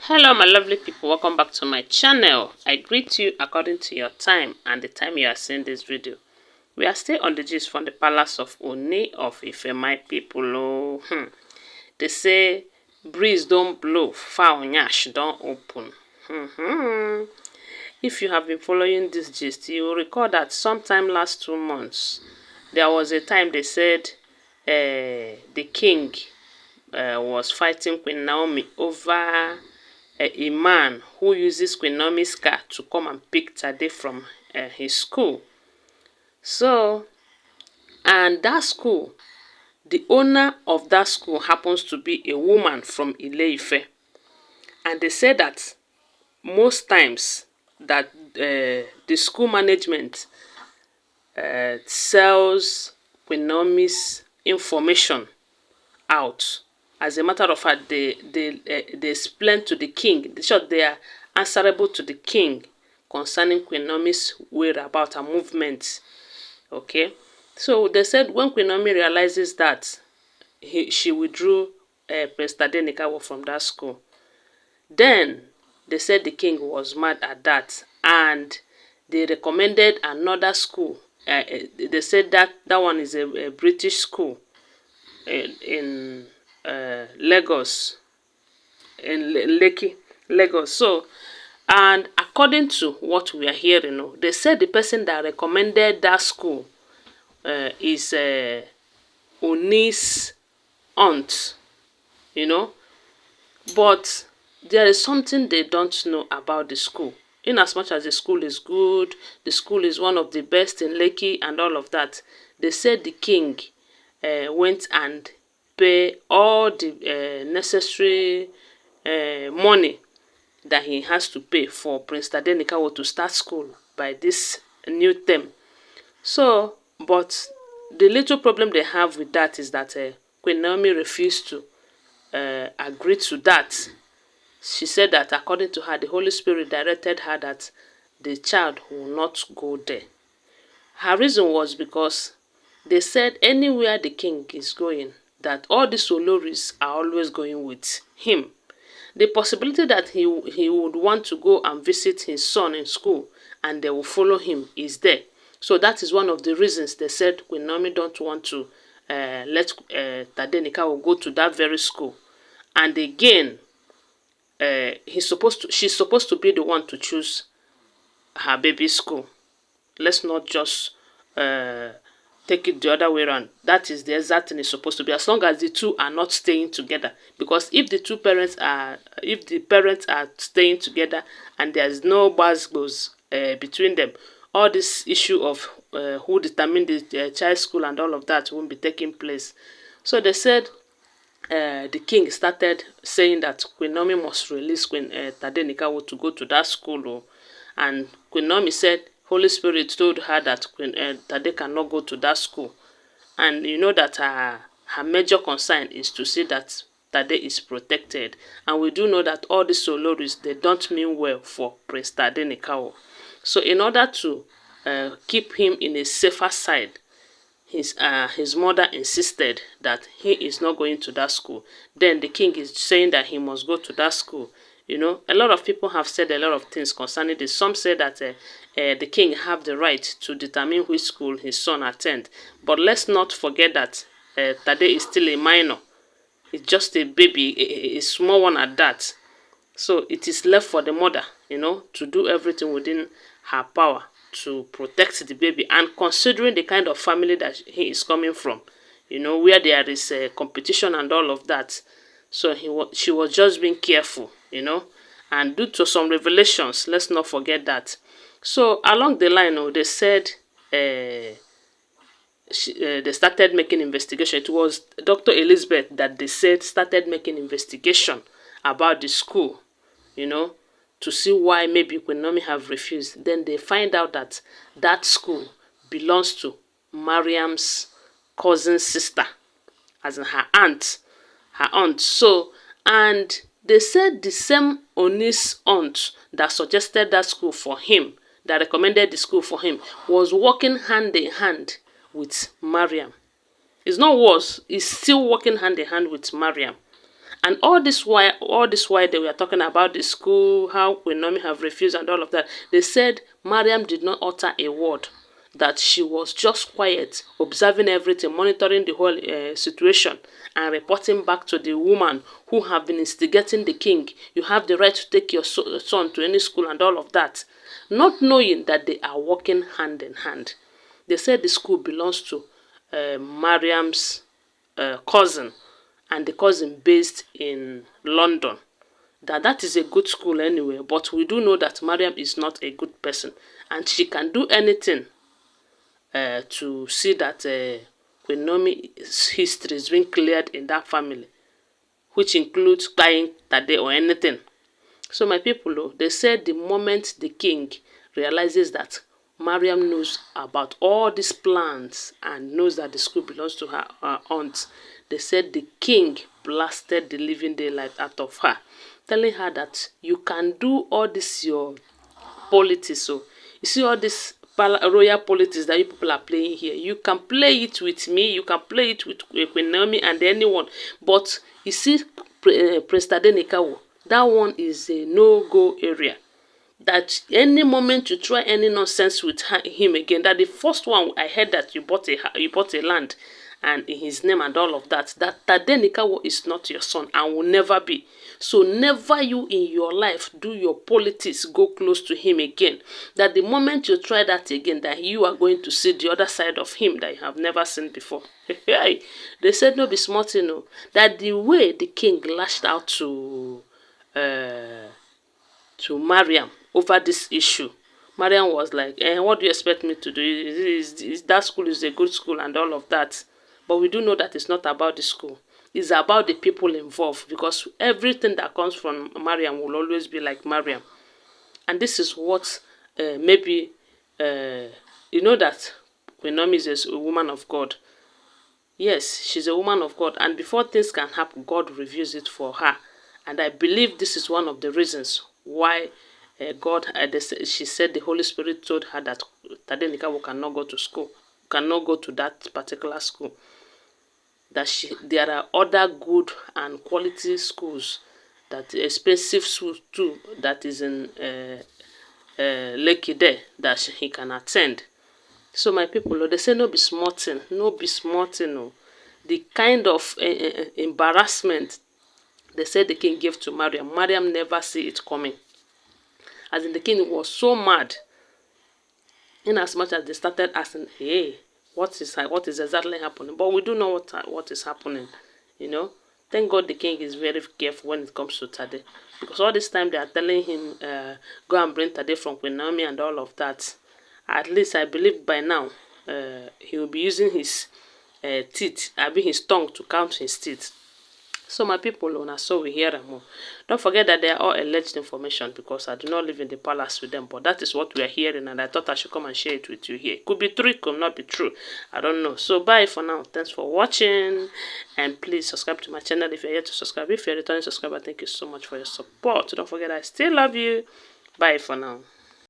Hello my lovely people, welcome back to my channel. I greet you according to your time and the time you are seeing this video. We are still on the gist from the palace of Ooni of Ife, my people. Oh, They say breeze don't blow, foul nyash don't open. If you have been following this gist, you will recall that sometime last 2 months, there was a time they said the king was fighting Queen Naomi over a man who uses Queen Naomi's car to come and pick Tade from his school. So, and that school, the owner of that school happens to be a woman from Ile-Ife. And they say that most times that the school management sells Queen Naomi's information out. As a matter of fact, they explain to the king. They are answerable to the king concerning Queen Naomi's whereabouts and movements. Okay, so they said when Queen Naomi realizes that she withdrew Prince Tadenikawo from that school, then they said the king was mad at that, and they recommended another school. They said that one is a British school in Lagos, in Lekki, Lagos. So, and according to what we are hearing, they said the person that recommended that school is Ooni's aunt, but there is something they don't know about the school. In as much as the school is good, the school is one of the best in Lekki and all of that, they said the king went and pay all the necessary money that he has to pay for Prince Tadenikawo to start school by this new term. So, but the little problem they have with that is that Queen Naomi refused to agree to that. She said that according to her, the Holy Spirit directed her that the child will not go there. Her reason was because they said anywhere the king is going, that all these Olories are always going with him. The possibility that he would want to go and visit his son in school and they will follow him is there. So that is one of the reasons they said Queen Naomi don't want to let Tadenikawo go to that very school. And again, she's supposed to be the one to choose her baby's school. Let's not just take it the other way around. That is the exact thing it's supposed to be, as long as the two are not staying together. Because if the parents are staying together and there's no basgos between them, all this issue of who determined the child's school and all of that won't be taking place. So they said the king started saying that Queen Naomi must release Queen Tadenikawo to go to that school. And Queen Naomi said Holy Spirit told her that Queen Tade cannot go to that school. And you know that her major concern is to see that Tade is protected. And we do know that all these Olories, they don't mean well for Prince Tadenikawo. So in order to keep him in a safer side, his mother insisted that he is not going to that school. Then the king is saying that he must go to that school. A lot of people have said a lot of things concerning this. Some say that the king have the right to determine which school his son attend. But let's not forget that Tade is still a minor. It's just a baby, a small one at that. So it is left for the mother, to do everything within her power to protect the baby. And considering the kind of family that he is coming from, where there is competition and all of that. So she was just being careful, and due to some revelations, let's not forget that. So along the line, they said they started making investigation. It was Dr. Elizabeth that they said started making investigation about the school, to see why maybe Queen Naomi have refused. Then they find out that that school belongs to Mariam's cousin sister, as in her aunt. So, and they said the same Ooni's aunt that suggested that school for him, that recommended the school for him, was working hand in hand with Mariam. It's not was, it's still working hand in hand with Mariam. And all this while they were talking about the school, how Queen Naomi have refused and all of that. They said Mariam did not utter a word, that she was just quiet, observing everything, monitoring the whole situation, and reporting back to the woman who have been instigating the king. You have the right to take your son to any school and all of that, not knowing that they are working hand in hand. They said the school belongs to Mariam's cousin, and the cousin based in London. That is a good school anyway, but we do know that Mariam is not a good person, and she can do anything to see that Queen Naomi's history is being cleared in that family, which includes buying Tade or anything. So my people, they said the moment the king realizes that Mariam knows about all these plans and knows that the school belongs to her aunt, they said the king blasted the living daylight out of her, telling her that you can do all this your politics. So you see all this royal politics that you people are playing here, you can play it with me, you can play it with Queen Naomi and anyone, but you see Prince Tadenikawo, that one is a no-go area. That any moment you try any nonsense with him again, that the first one I heard that you bought a land and in his name and all of that, that Tadenikawo is not your son and will never be. So never you in your life do your politics go close to him again. That the moment you try that again, that you are going to see the other side of him that you have never seen before. They said no be smart, you know, that the way the king lashed out to Mariam over this issue, Mariam was like, what do you expect me to do? Is that school is a good school and all of that. But we do know that it's not about the school. It's about the people involved, because everything that comes from Mariam will always be like Mariam. And this is what maybe, you know that Queen Naomi is a woman of God. Yes, she's a woman of God. And before things can happen, God reviews it for her. And I believe this is one of the reasons why she said the Holy Spirit told her that Tadenikawo cannot go to school, cannot go to that particular school. That there are other good and quality schools, that expensive schools too, that is in Lekki there, that he can attend. So my people, they say no be small thing, no be small thing. No. The kind of embarrassment they said the king gave to Mariam, Mariam never see it coming. As in, the king was so mad, in as much as they started asking, hey, what is exactly happening? But we do know what is happening, you know. Thank God the king is very careful when it comes to Tade, because all this time they are telling him, go and bring Tade from Queen Naomi and all of that. At least I believe by now, he will be using his teeth, his tongue to count his teeth. So my people, so we hear them. Don't forget that they are all alleged information, because I do not live in the palace with them. But that is what we are hearing, and I thought I should come and share it with you here. It could be true, it could not be true. I don't know. So bye for now. Thanks for watching. And please subscribe to my channel if you're yet to subscribe. If you're a returning subscriber, thank you so much for your support. Don't forget I still love you. Bye for now.